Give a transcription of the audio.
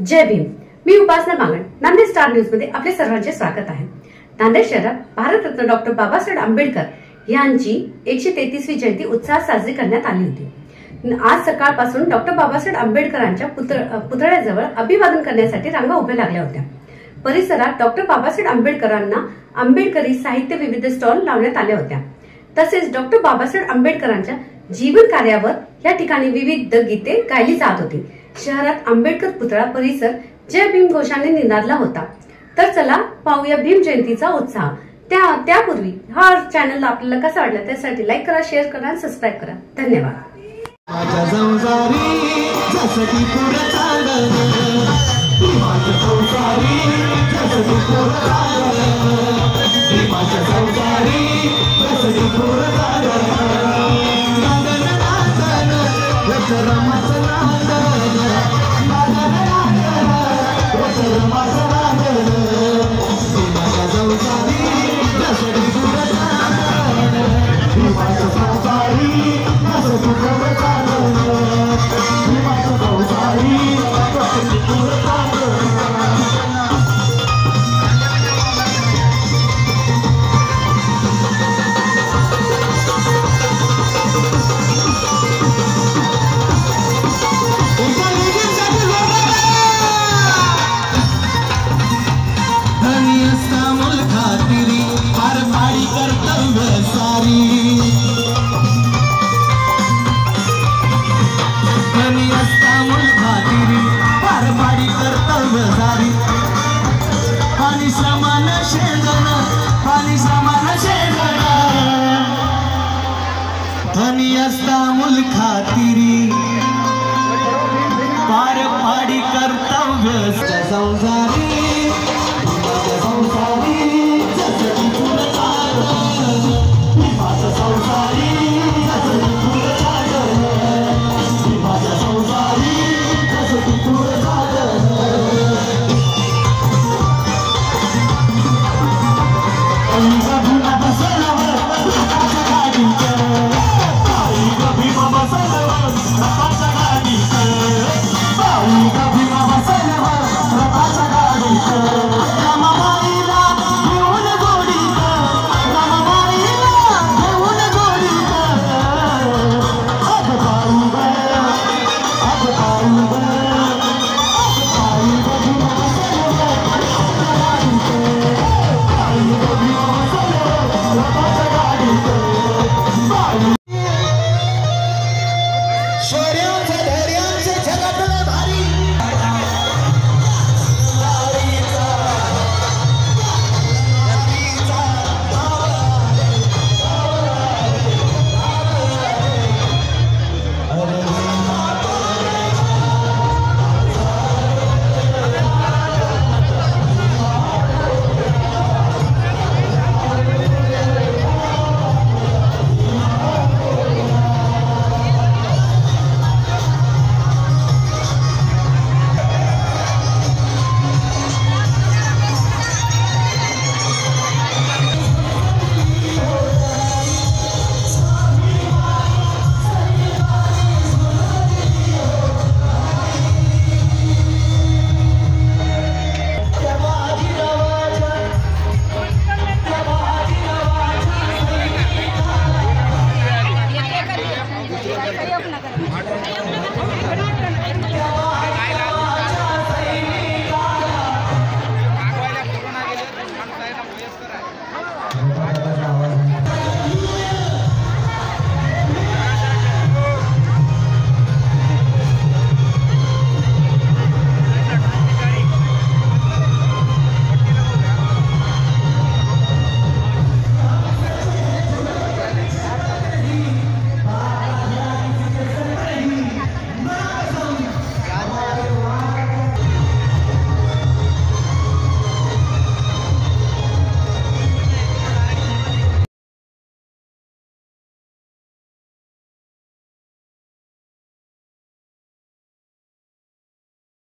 जय भीम। मी उपासना Bangar, Nanded star news मध्ये आपले सर्वांचे स्वागत आहे। नांदेड शहरात भारतरत्न डॉक्टर बाबासाहेब आंबेडकर यांची 133वी जयंती उत्साहात साजरी करण्यात आली होती। आज सकाळपासून डॉक्टर बाबासाहेब आंबेडकरांच्या पुतळ्याजवळ अभिवादन करण्यासाठी रांगा उभ्या लागल्या होत्या। परिसरात डॉक्टर बाबासाहेब आंबेडकरांना आंबेडकरी साहित्य विविध स्टॉल लावण्यात आल्या होत्या। तसेच डॉक्टर बाबासाहेब आंबेडकरांच्या जीवन कार्यावर या ठिकाणी विविध गीते गायली जात होती। शहरात आंबेडकर पुतळा परिसर जय भीम घोषाने निनादला होता। तर चला पाहूया भीम जयंतीचा उत्साह। त्यापूर्वी हा चॅनल आपल्याला कसा वाटला त्यासाठी लाईक करा, शेअर करा आणि सबस्क्राइब करा। धन्यवाद। खातिरी पार पाडी कर्तव्य संसारी।